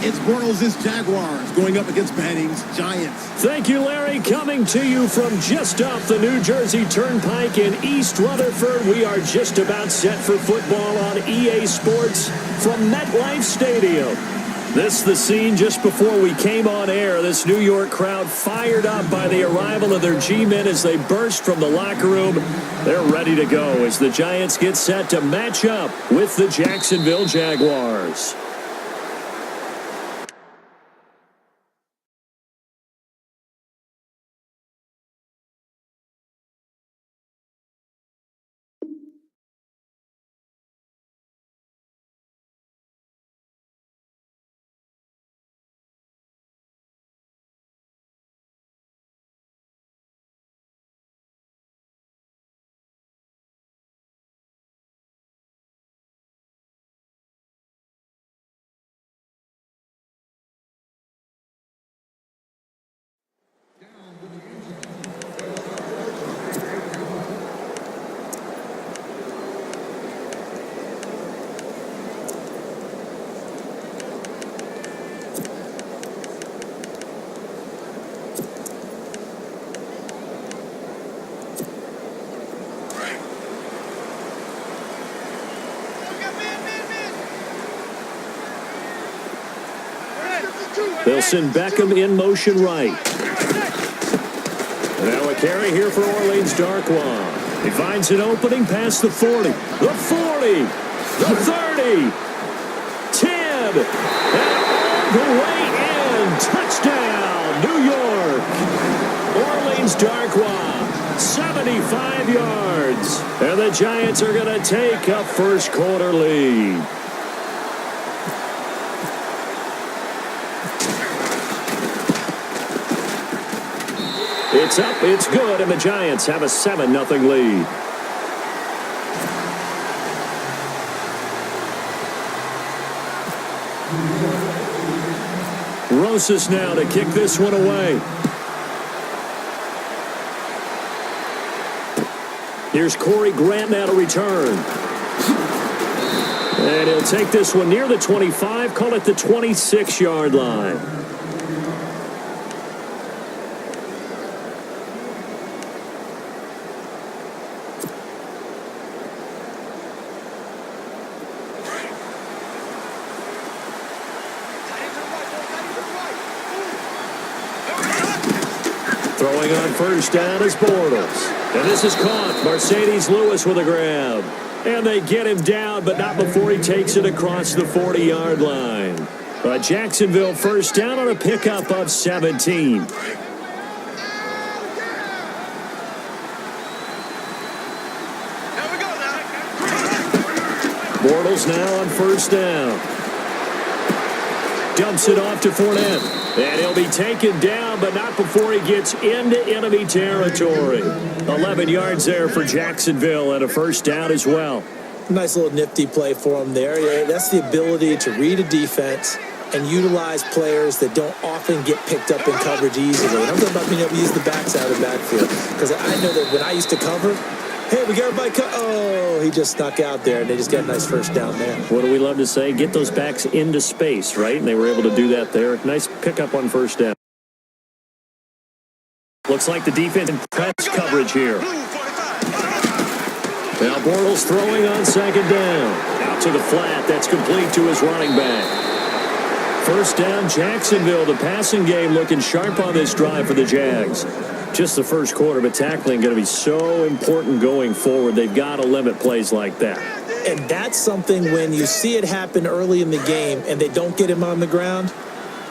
It's Bortles' Jaguars going up against Manning's Giants. Thank you, Larry. Coming to you from just off the New Jersey Turnpike in East Rutherford. We are just about set for football on EA Sports from MetLife Stadium. This is the scene just before we came on air. This New York crowd fired up by the arrival of their G-men as they burst from the locker room. They're ready to go as the Giants get set to match up with the Jacksonville Jaguars. They'll send Beckham in motion right. Now a carry here for Orleans Darkwa. He finds an opening past the 40. The 40. The 30. 10. And all the way in. Touchdown, New York. Orleans Darkwa, 75 yards. And the Giants are going to take a first quarter lead. It's up, it's good, and the Giants have a 7-0 lead. Rosas now to kick this one away. Here's Corey Grant now to return. And he'll take this one near the 25, call it the 26-yard line. Throwing on first down is Bortles. And this is caught. Mercedes Lewis with a grab. And they get him down, but not before he takes it across the 40-yard line. A Jacksonville first down on a pickup of 17. Bortles now on first down. Dumps it off to Fournette. And he'll be taken down, but not before he gets into enemy territory. 11 yards there for Jacksonville and a first down as well. Nice little nifty play for him there. Yeah, that's the ability to read a defense and utilize players that don't often get picked up in coverage easily. And I'm talking about being able to use the backside of the backfield. Because I know that when I used to cover, hey, we got everybody oh, he just snuck out there, and they just got a nice first down there. What do we love to say? Get those backs into space, right? And they were able to do that there. Nice pickup on first down. Looks like the defense in press coverage here. Now Bortles throwing on second down. Out to the flat. That's complete to his running back. First down, Jacksonville. The passing game looking sharp on this drive for the Jags. Just the first quarter, but tackling going to be so important going forward. They've got to limit plays like that. And that's something when you see it happen early in the game and they don't get him on the ground,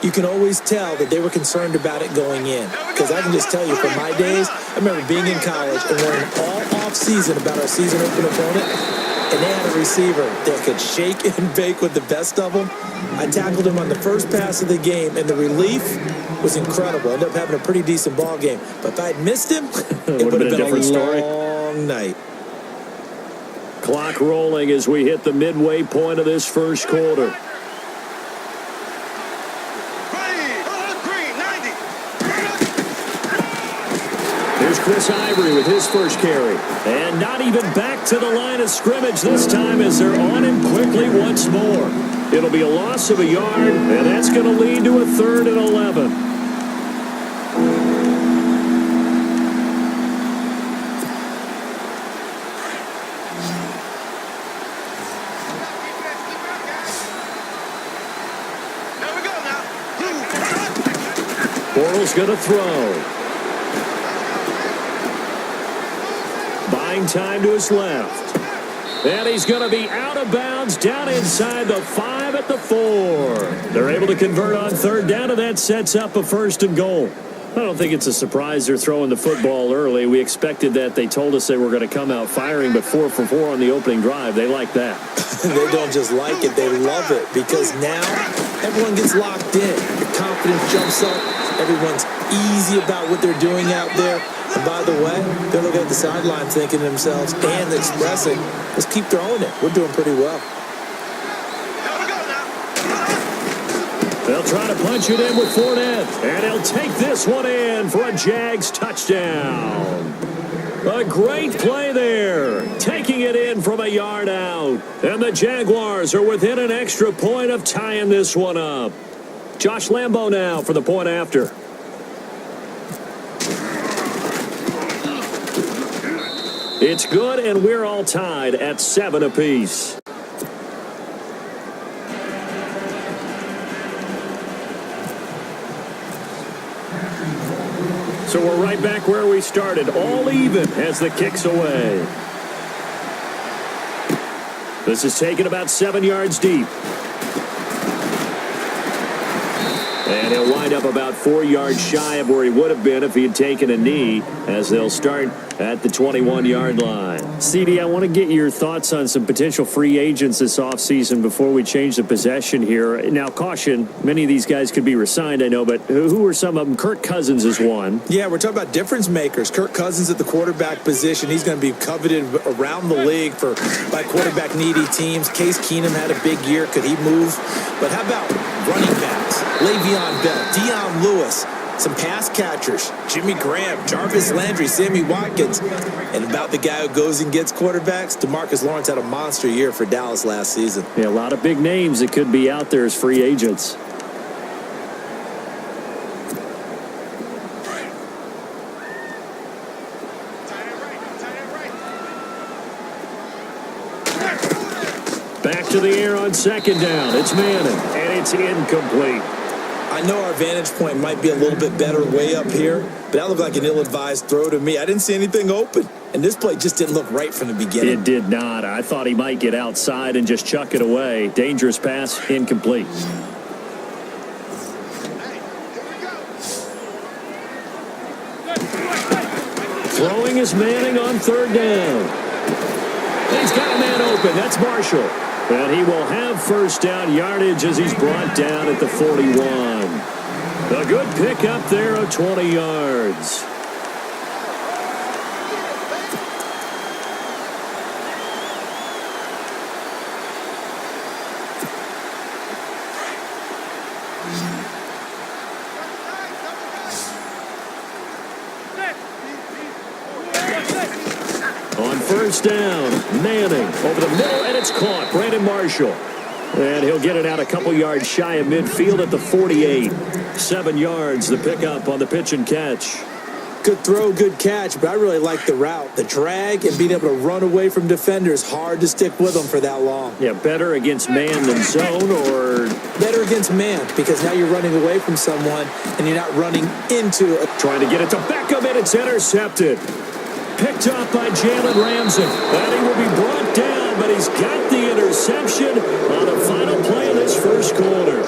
you can always tell that they were concerned about it going in. Because I can just tell you from my days, I remember being in college and learning all off-season about our season open opponent, and they had a receiver that could shake and bake with the best of them. I tackled him on the first pass of the game, and the relief was incredible. I ended up having a pretty decent ball game. But if I had missed him, it would have been a long night. Clock rolling as we hit the midway point of this first quarter. Here's Chris Ivory with his first carry. And not even back to the line of scrimmage this time as they're on him quickly once more. It'll be a loss of a yard, and that's going going to lead to a 3rd and 11. Bortles going to throw. Buying time to his left. And he's going to be out of bounds down inside the 5 at the 4. They're able to convert on 3rd down, and that sets up a 1st and goal. I don't think it's a surprise they're throwing the football early. We expected that. They told us they were going to come out firing, but 4 for 4 on the opening drive. They like that. They don't just like it, they love it, because now everyone gets locked in. The confidence jumps up. Everyone's easy about what they're doing out there. And by the way, they're looking at the sideline thinking to themselves and expressing, let's keep throwing it. We're doing pretty well. They'll try to punch it in with Fournette. And he'll take this one in for a Jags touchdown. A great play there. Taking it in from a yard out. And the Jaguars are within an extra point of tying this one up. Josh Lambo now for the point after. It's good, and we're all tied at 7 apiece. So we're right back where we started, all even as the kick's away. This is taken about 7 yards deep. And he'll wind up about 4 yards shy of where he would have been if he had taken a knee, as they'll start at the 21-yard line. CD, I want to get your thoughts on some potential free agents this offseason before we change the possession here. Now, caution, many of these guys could be re-signed, I know, but who are some of them? Kirk Cousins is one. Yeah, we're talking about difference makers. Kirk Cousins at the quarterback position. He's going to be coveted around the league by quarterback-needy teams. Case Keenum had a big year. Could he move? But how about running backs? Le'Veon Bell, Dion Lewis, some pass catchers, Jimmy Graham, Jarvis Landry, Sammy Watkins. And about the guy who goes and gets quarterbacks, DeMarcus Lawrence had a monster year for Dallas last season. Yeah, a lot of big names that could be out there as free agents. Back to the air on 2nd down. It's Madden, and it's incomplete. I know our vantage point might be a little bit better way up here, but that looked like an ill-advised throw to me. I didn't see anything open, and this play just didn't look right from the beginning. It did not. I thought he might get outside and just chuck it away. Dangerous pass, incomplete. Throwing is Manning on 3rd down. He's got a man open. That's Marshall. And he will have 1st down yardage as he's brought down at the 41. A good pickup there of 20 yards. On 1st down, Manning over the middle, and it's caught. Brandon Marshall. And he'll get it out a couple yards shy of midfield at the 48. 7 yards, the pickup on the pitch and catch. Good throw, good catch, but I really like the route. The drag and being able to run away from defenders, hard to stick with them for that long. Yeah, better against man than zone, or? Better against man, because now you're running away from someone and you're not running into it. Trying to get it to Beckham, and it's intercepted. Picked up by Jalen Ramsey. And he will be brought down, but he's got the interception on the final play of this 1st quarter.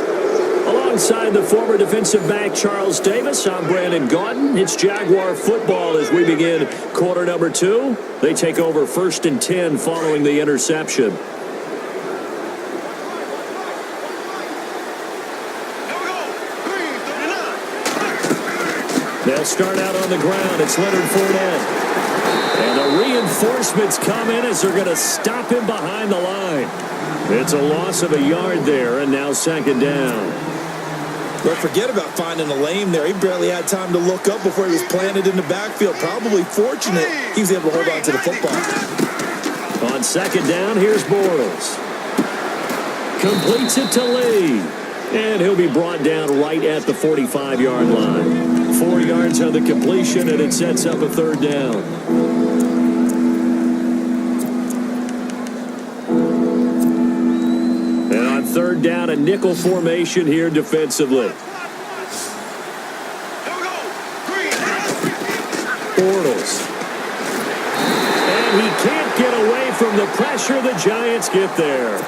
Alongside the former defensive back Charles Davis, I'm Brandon Gaudin. It's Jaguar football as we begin quarter number 2. They take over 1st and 10 following the interception. They'll start out on the ground. It's Leonard Fournette. And the reinforcements come in as they're going to stop him behind the line. It's a loss of a yard there, and now 2nd down. But forget about finding a lane there. He barely had time to look up before he was planted in the backfield. Probably fortunate he was able to hold on to the football. On 2nd down, here's Bortles. Completes it to Lee. And he'll be brought down right at the 45-yard line. 4 yards on the completion, and it sets up a third down. And on third down, a nickel formation here defensively. Bortles. And he can't get away from the pressure. The Giants get there.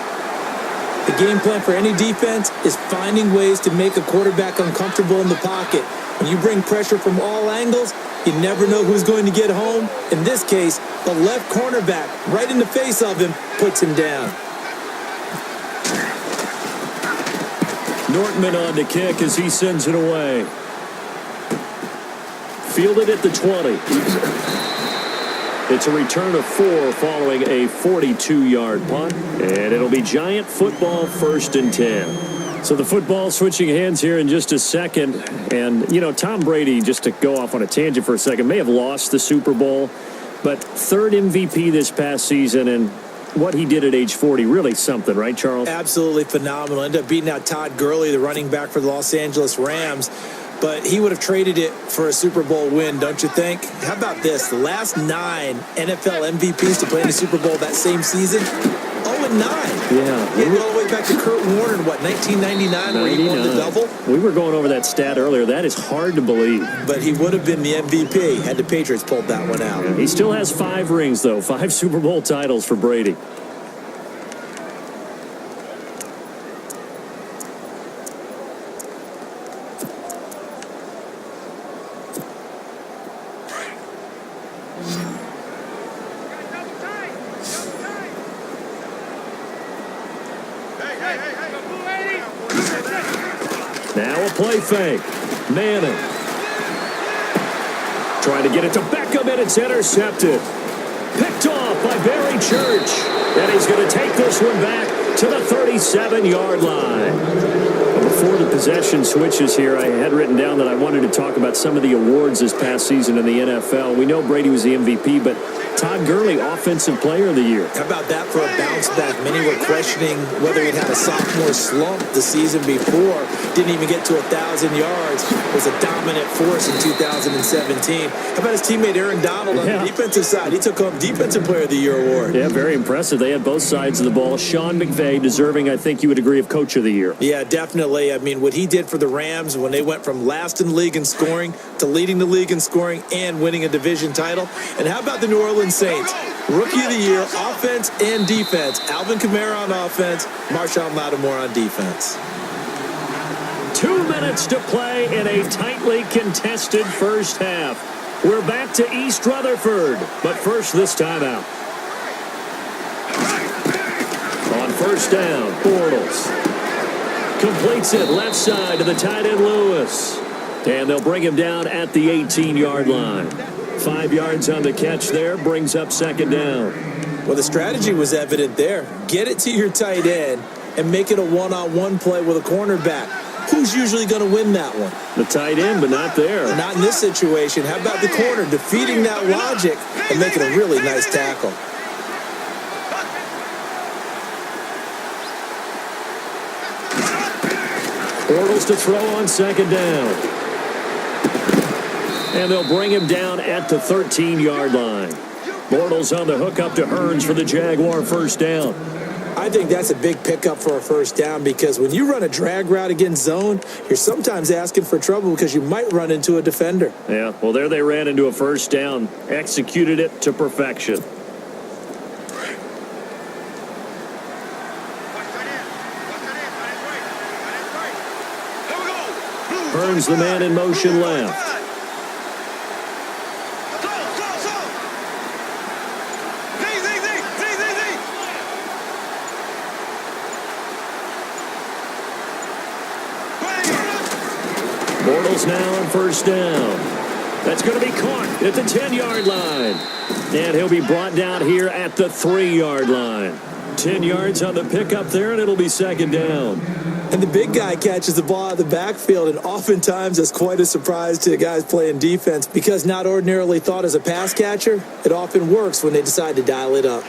The game plan for any defense is finding ways to make a quarterback uncomfortable in the pocket. When you bring pressure from all angles, you never know who's going to get home. In this case, the left cornerback, right in the face of him, puts him down. Nortman on to kick as he sends it away. Fielded at the 20. It's a return of 4 following a 42-yard punt. And it'll be Giant football, 1st and 10. So the football switching hands here in just a second. And, you know, Tom Brady, just to go off on a tangent for a second, may have lost the Super Bowl. But 3rd MVP this past season, and what he did at age 40, really something, right, Charles? Absolutely phenomenal. Ended up beating out Todd Gurley, the running back for the Los Angeles Rams. But he would have traded it for a Super Bowl win, don't you think? How about this? The last 9 NFL MVPs to play in the Super Bowl that same season, 0-9. Yeah. He all the way back to Kurt Warner in, 1999, where he won the double? We were going over that stat earlier. That is hard to believe. But he would have been the MVP had the Patriots pulled that one out. He still has 5 rings, though. 5 Super Bowl titles for Brady. Now a play fake. Madden. Trying to get it to Beckham, and it's intercepted. Picked off by Barry Church. And he's going to take this one back to the 37-yard line. Before the possession switches here, I had written down that I wanted to talk about some of the awards this past season in the NFL. We know Brady was the MVP, but Todd Gurley, Offensive Player of the Year. How about that for a bounce back? Many were questioning whether he'd had a sophomore slump the season before. Didn't even get to 1,000 yards. Was a dominant force in 2017. How about his teammate Aaron Donald on the defensive side? He took home Defensive Player of the Year award. Yeah, very impressive. They had both sides of the ball. Sean McVay deserving, I think you would agree, of Coach of the Year. Yeah, definitely. I mean, what he did for the Rams when they went from last in the league in scoring to leading the league in scoring and winning a division title. And how about the New Orleans Saints? Rookie of the Year, offense and defense. Alvin Kamara on offense, Marshawn Lattimore on defense. 2 minutes to play in a tightly contested first half. We're back to East Rutherford, but first this timeout. On first down, Bortles completes it left side to the tight end Lewis. And they'll bring him down at the 18-yard line. 5 yards on the catch there, brings up second down. Well, the strategy was evident there. Get it to your tight end and make it a one-on-one play with a cornerback. Who's usually going to win that one? The tight end, but not there. Not in this situation. How about the corner defeating that logic and making a really nice tackle? Bortles to throw on second down. And they'll bring him down at the 13-yard line. Bortles on the hook up to Hearns for the Jaguar first down. I think that's a big pickup for a first down because when you run a drag route against zone, you're sometimes asking for trouble because you might run into a defender. Yeah, well, there they ran into a first down. Executed it to perfection. Hearns the man in motion left. Bortles now on first down. That's going to be caught at the 10-yard line. And he'll be brought down here at the 3-yard line. 10 yards on the pickup there, and it'll be second down. And the big guy catches the ball out of the backfield, and oftentimes that's quite a surprise to the guys playing defense because not ordinarily thought as a pass catcher, it often works when they decide to dial it up.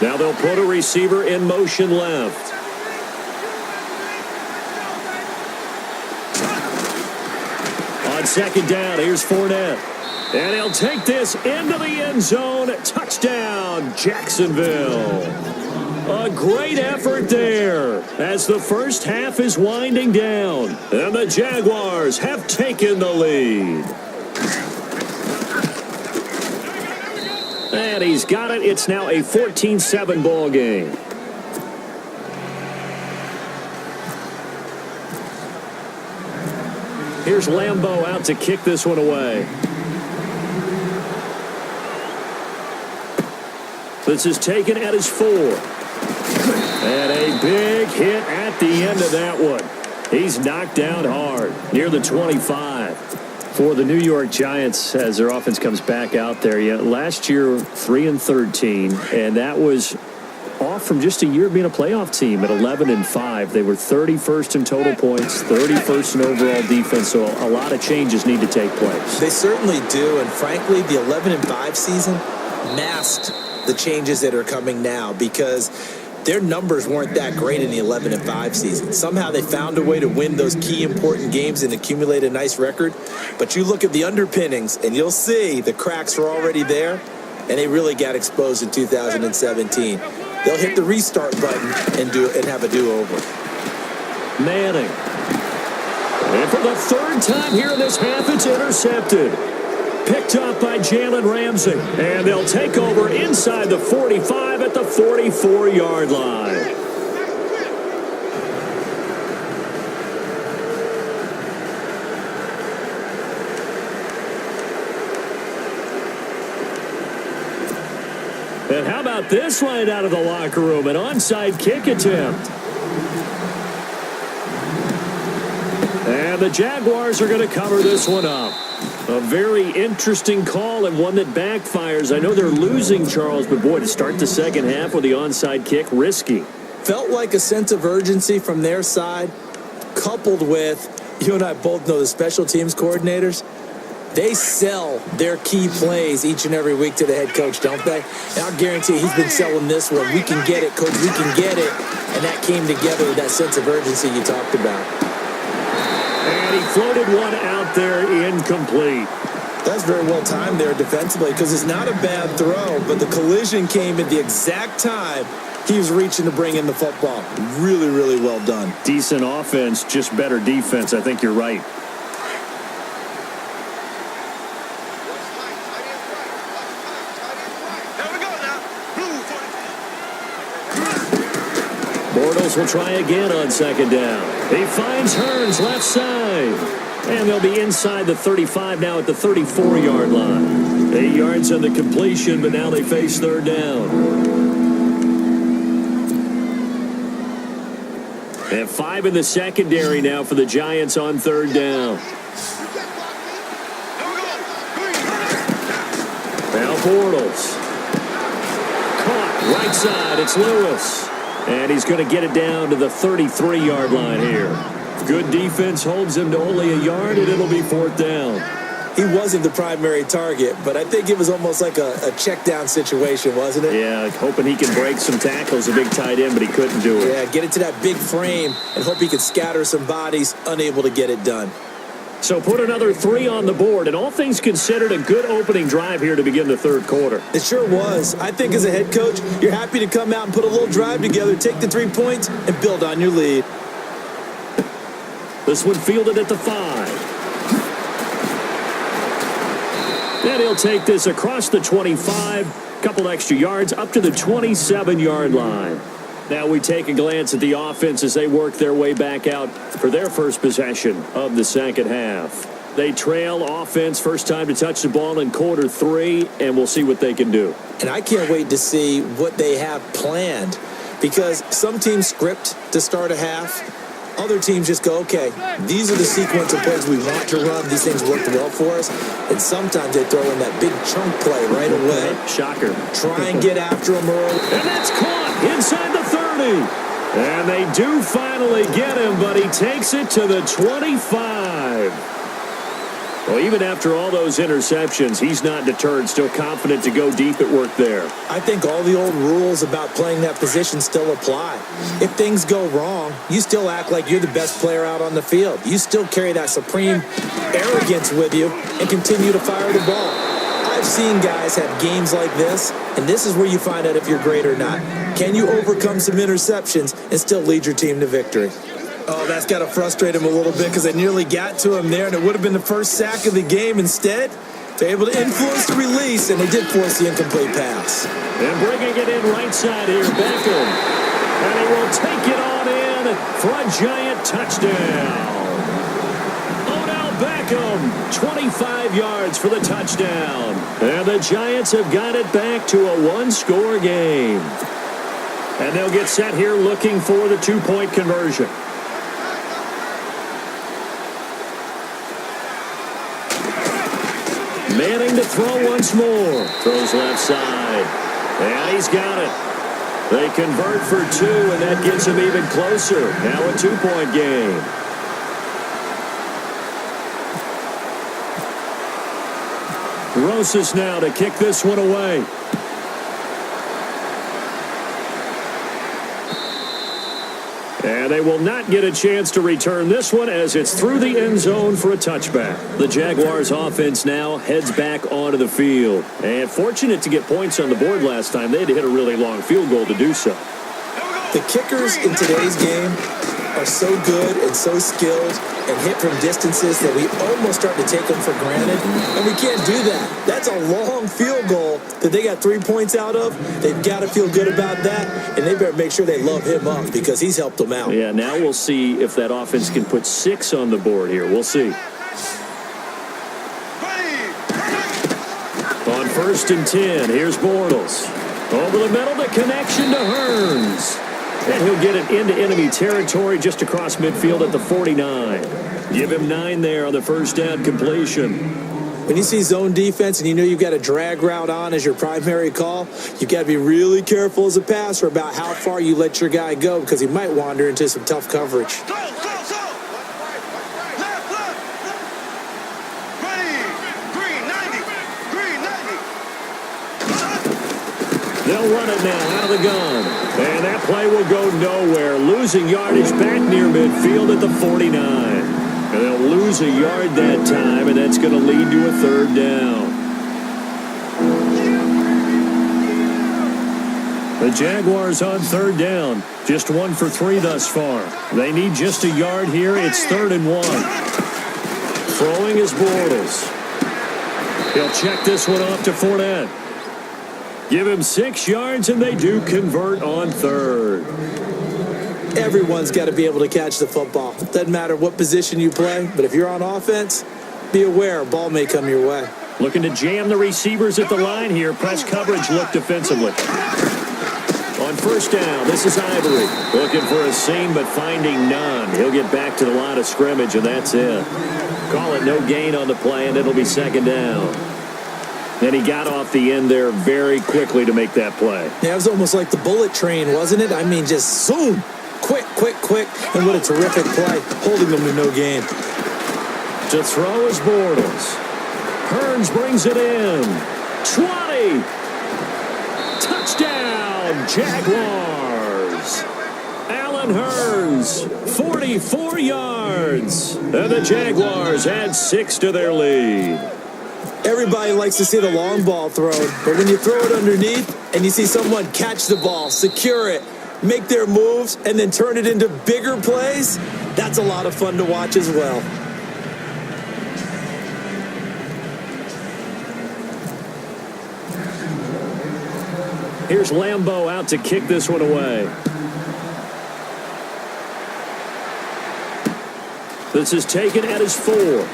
Now they'll put a receiver in motion left. On second down, here's Fournette. And he'll take this into the end zone. Touchdown, Jacksonville. A great effort there as the first half is winding down. And the Jaguars have taken the lead. And he's got it. It's now a 14-7 ball game. Here's Lambeau out to kick this one away. This is taken at his 4. And a big hit at the end of that one. He's knocked down hard near the 25. For the New York Giants, as their offense comes back out there, last year 3-13, and that was off from just a year being a playoff team at 11-5. They were 31st in total points, 31st in overall defense, so a lot of changes need to take place. They certainly do, and frankly, the 11-5 season masked the changes that are coming now because their numbers weren't that great in the 11-5 season. Somehow they found a way to win those key important games and accumulate a nice record. But you look at the underpinnings, and you'll see the cracks are already there, and they really got exposed in 2017. They'll hit the restart button and have a do-over. Manning. And for the third time here in this half, it's intercepted. Picked up by Jalen Ramsey. And they'll take over inside the 45 at the 44-yard line. And how about this line out of the locker room? An onside kick attempt. And the Jaguars are going to cover this one up. A very interesting call and one that backfires. I know they're losing, Charles, but boy, to start the second half with the onside kick, risky. Felt like a sense of urgency from their side, coupled with, you and I both know the special teams coordinators, they sell their key plays each and every week to the head coach, don't they? And I'll guarantee he's been selling this one. We can get it, coach, we can get it. And that came together with that sense of urgency you talked about. And he floated one out there incomplete. That's very well timed there defensively because it's not a bad throw, but the collision came at the exact time he was reaching to bring in the football. Really, really well done. Decent offense, just better defense. I think you're right. Bortles will try again on second down. He finds Hearns left side. And they'll be inside the 35 now at the 34-yard line. 8 yards on the completion, but now they face third down. And 5 in the secondary now for the Giants on third down. Now Bortles. Caught right side. It's Lewis. And he's going to get it down to the 33-yard line here. Good defense holds him to only a yard, and it'll be fourth down. He wasn't the primary target, but I think it was almost like a check down situation, wasn't it? Yeah, hoping he can break some tackles, a big tight end, but he couldn't do it. Yeah, get it to that big frame and hope he could scatter some bodies, unable to get it done. So put another 3 on the board, and all things considered, a good opening drive here to begin the third quarter. It sure was. I think as a head coach, you're happy to come out and put a little drive together, take the 3 points, and build on your lead. This one fielded at the 5. And he'll take this across the 25, couple extra yards, up to the 27-yard line. Now we take a glance at the offense as they work their way back out for their first possession of the second half. They trail offense, first time to touch the ball in quarter 3, and we'll see what they can do. And I can't wait to see what they have planned because some teams script to start a half. Other teams just go, okay, these are the sequence of plays we want to run. These things worked well for us. And sometimes they throw in that big chunk play right away. Shocker. Try and get after them early. And that's caught inside the 30. And they do finally get him, but he takes it to the 25. Well, even after all those interceptions, he's not deterred, still confident to go deep at work there. I think all the old rules about playing that position still apply. If things go wrong, you still act like you're the best player out on the field. You still carry that supreme arrogance with you and continue to fire the ball. I've seen guys have games like this, and this is where you find out if you're great or not. Can you overcome some interceptions and still lead your team to victory? Oh, that's got to frustrate him a little bit because they nearly got to him there, and it would have been the first sack of the game. Instead, they're able to influence the release, and they did force the incomplete pass. And bringing it in right side here, Beckham. And he will take it on in for a giant touchdown. Odell Beckham, 25 yards for the touchdown. And the Giants have got it back to a one-score game. And they'll get set here looking for the two-point conversion. Manning to throw once more. Throws left side. And he's got it. They convert for two, and that gets him even closer. Now a two-point game. Rosas now to kick this one away. And they will not get a chance to return this one as it's through the end zone for a touchback. The Jaguars offense now heads back onto the field. And fortunate to get points on the board last time. They had to hit a really long field goal to do so. The kickers in today's game are so good and so skilled and hit from distances that we almost start to take them for granted. And we can't do that. That's a long field goal that they got 3 points out of. They've got to feel good about that, and they better make sure they love him up because he's helped them out. Yeah, now we'll see if that offense can put 6 on the board here. We'll see. On 1st and 10, here's Bortles. Over the middle, the connection to Hearns. And he'll get it into enemy territory just across midfield at the 49. Give him 9 there on the first down completion. When you see zone defense and you know you've got a drag route on as your primary call, you've got to be really careful as a passer about how far you let your guy go because he might wander into some tough coverage. They'll run it now out of the gun. And that play will go nowhere. Losing yardage back near midfield at the 49. And they'll lose a yard that time, and that's going to lead to a 3rd down. The Jaguars on 3rd down. Just 1 for 3 thus far. They need just a yard here. It's 3rd and 1. Throwing is Bortles. He'll check this one off to Fournette. Give him 6 yards, and they do convert on 3rd. Everyone's got to be able to catch the football. Doesn't matter what position you play, but if you're on offense, be aware a ball may come your way. Looking to jam the receivers at the line here. Press coverage look defensively. On 1st down, this is Ivory. Looking for a seam, but finding none. He'll get back to the line of scrimmage, and that's it. Call it no gain on the play, and it'll be 2nd down. And he got off the end there very quickly to make that play. Yeah, it was almost like the bullet train, wasn't it? I mean, just zoom. Quick, quick, quick. And what a terrific play, holding them to no gain. To throw is Bortles. Hearns brings it in. 20. Touchdown, Jaguars. Allen Hearns, 44 yards. And the Jaguars add 6 to their lead. Everybody likes to see the long ball thrown, but when you throw it underneath and you see someone catch the ball, secure it, make their moves, and then turn it into bigger plays, that's a lot of fun to watch as well. Here's Lambeau out to kick this one away. This is taken at his 4.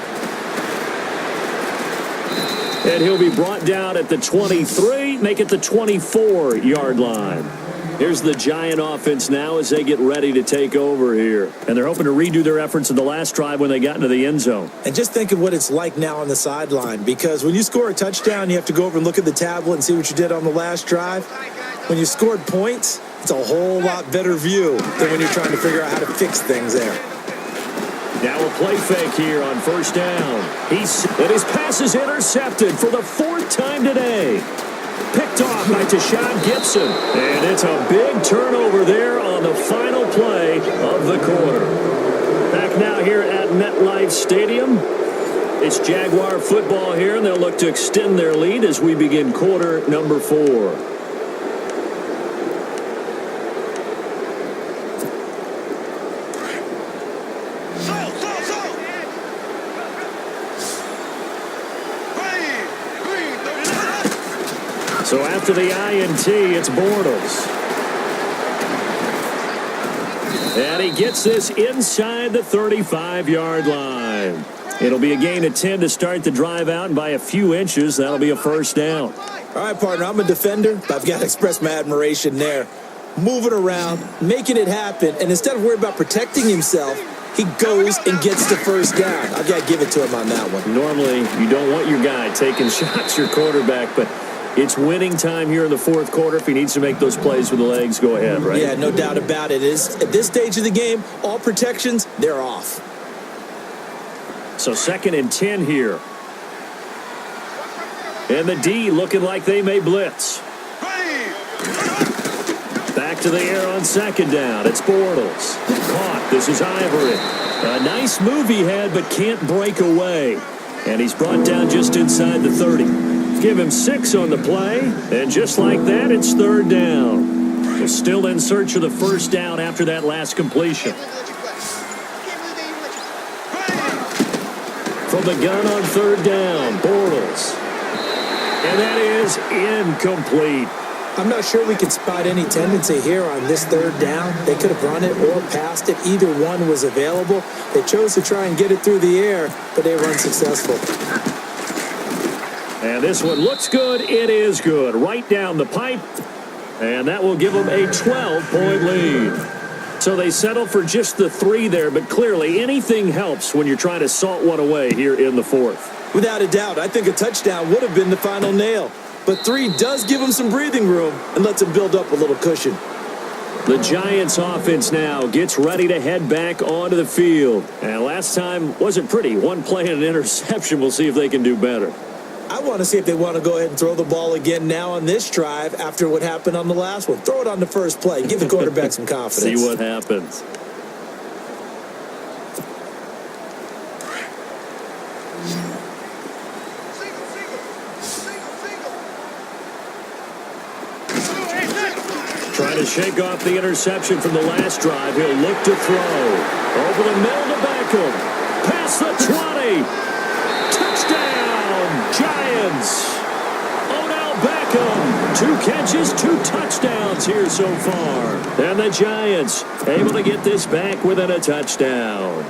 And he'll be brought down at the 23, make it the 24-yard line. Here's the Giant offense now as they get ready to take over here. And they're hoping to redo their efforts in the last drive when they got into the end zone. And just think of what it's like now on the sideline, because when you score a touchdown, you have to go over and look at the tablet and see what you did on the last drive. When you scored points, it's a whole lot better view than when you're trying to figure out how to fix things there. Now a play fake here on first down. And his pass is intercepted for the 4th time today. Picked off by Tashawn Gibson. And it's a big turnover there on the final play of the quarter. Back now here at MetLife Stadium. It's Jaguar football here, and they'll look to extend their lead as we begin quarter number 4. So after the INT, it's Bortles. And he gets this inside the 35-yard line. It'll be a gain of 10 to start the drive out, and by a few inches, that'll be a first down. All right, partner, I'm a defender, but I've got to express my admiration there. Moving around, making it happen, and instead of worrying about protecting himself, he goes and gets the first down. I've got to give it to him on that one. Normally, you don't want your guy taking shots, your quarterback, but it's winning time here in the 4th quarter. If he needs to make those plays with the legs, go ahead, right? Yeah, no doubt about it. At this stage of the game, all protections, they're off. So 2nd and 10 here. And the D looking like they may blitz. Back to the air on 2nd down. It's Bortles. Caught. This is Ivory. A nice move he had, but can't break away. And he's brought down just inside the 30. Give him 6 on the play, and just like that, it's 3rd down. So still in search of the first down after that last completion. From the gun on 3rd down, Bortles. And that is incomplete. I'm not sure we can spot any tendency here on this 3rd down. They could have run it or passed it. Either one was available. They chose to try and get it through the air, but they were unsuccessful. And this one looks good. It is good. Right down the pipe. And that will give them a 12-point lead. So they settle for just the 3 there, but clearly anything helps when you're trying to salt one away here in the 4th. Without a doubt, I think a touchdown would have been the final nail. But 3 does give them some breathing room and lets them build up a little cushion. The Giants offense now gets ready to head back onto the field. And last time wasn't pretty. One play and an interception. We'll see if they can do better. I want to see if they want to go ahead and throw the ball again now on this drive after what happened on the last one. Throw it on the first play. Give the quarterback some confidence. See what happens. Trying to shake off the interception from the last drive. He'll look to throw. Over the middle to Beckham. Past the 20. Touchdown, Giants. Odell Beckham. 2 catches, 2 touchdowns here so far. And the Giants able to get this back within a touchdown.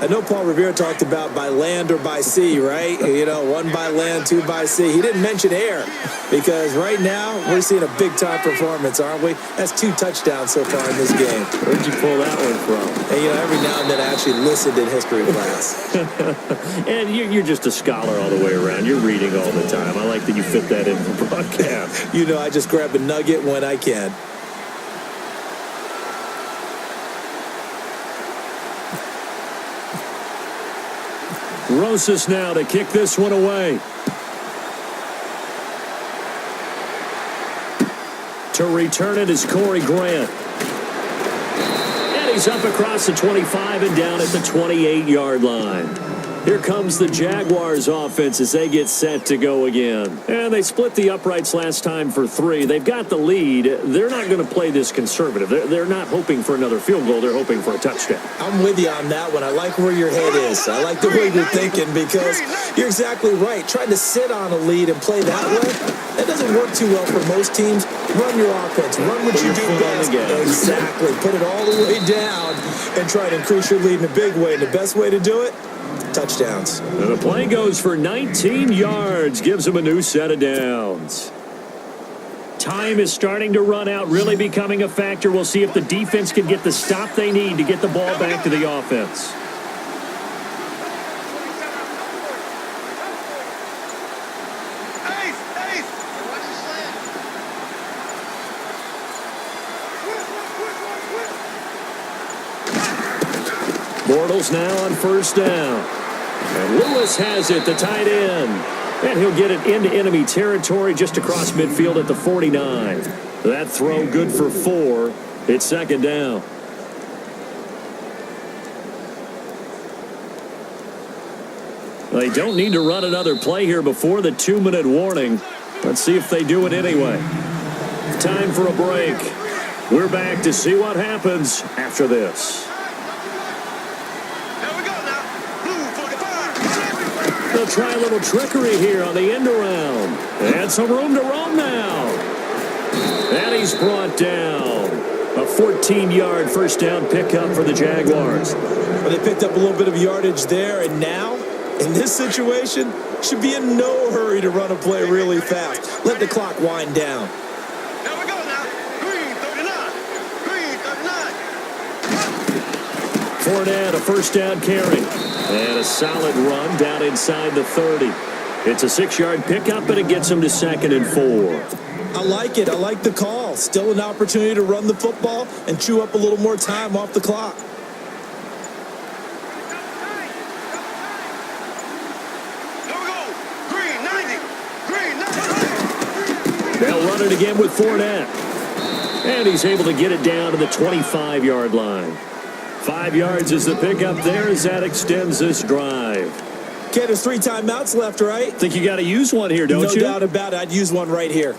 I know Paul Revere talked about by land or by sea, right? You know, 1 by land, 2 by sea. He didn't mention air because right now we're seeing a big-time performance, aren't we? That's 2 touchdowns so far in this game. Where'd you pull that one from? And, you know, every now and then I actually listened in history class. And you're just a scholar all the way around. You're reading all the time. I like that you fit that in for broadcast. You know, I just grab a nugget when I can. Rosas now to kick this one away. To return it is Corey Grant. And he's up across the 25 and down at the 28-yard line. Here comes the Jaguars offense as they get set to go again. And they split the uprights last time for 3. They've got the lead. They're not going to play this conservative. They're not hoping for another field goal. They're hoping for a touchdown. I'm with you on that one. I like where your head is. I like the way you're thinking because you're exactly right. Trying to sit on a lead and play that way, that doesn't work too well for most teams. Run your offense. Run what you do best. Exactly. Put it all the way down and try to increase your lead in a big way. And the best way to do it, touchdowns. And the play goes for 19 yards, gives them a new set of downs. Time is starting to run out, really becoming a factor. We'll see if the defense can get the stop they need to get the ball back to the offense. Bortles now on first down. And Lewis has it, the tight end. And he'll get it into enemy territory just across midfield at the 49. That throw good for 4. It's second down. They don't need to run another play here before the 2-minute warning. Let's see if they do it anyway. Time for a break. We're back to see what happens after this. They'll try a little trickery here on the end around. And some room to roam now. And he's brought down. A 14-yard first down pickup for the Jaguars. Well, they picked up a little bit of yardage there, and now, in this situation, should be in no hurry to run a play really fast. Let the clock wind down. Here we go now. Green 39. Green 39. Fournette, a first down carry. And a solid run down inside the 30. It's a 6-yard pickup, and it gets him to 2nd and 4. I like it. I like the call. Still an opportunity to run the football and chew up a little more time off the clock. They'll run it again with Fournette. And he's able to get it down to the 25-yard line. 5 yards is the pickup there as that extends this drive. Okay, there's 3 timeouts left, right? Think you got to use one here, don't you? No doubt about it. I'd use one right here.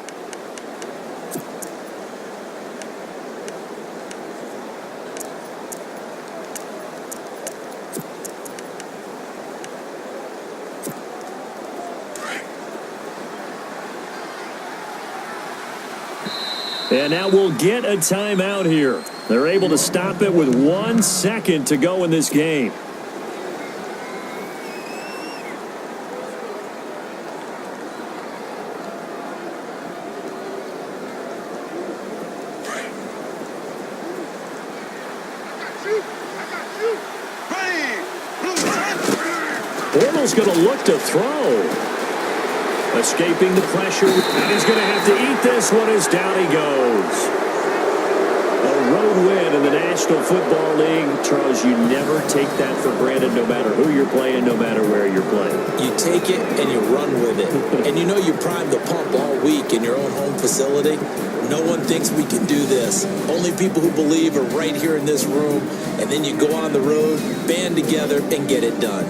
And now we'll get a timeout here. They're able to stop it with 1 second to go in this game. Bortles going to look to throw. Escaping the pressure, and he's going to have to eat this one as down he goes. A road win in the National Football League. Charles, you never take that for granted no matter who you're playing, no matter where you're playing. You take it and you run with it. And you know you primed the pump all week in your own home facility. No one thinks we can do this. Only people who believe are right here in this room. And then you go on the road, band together, and get it done.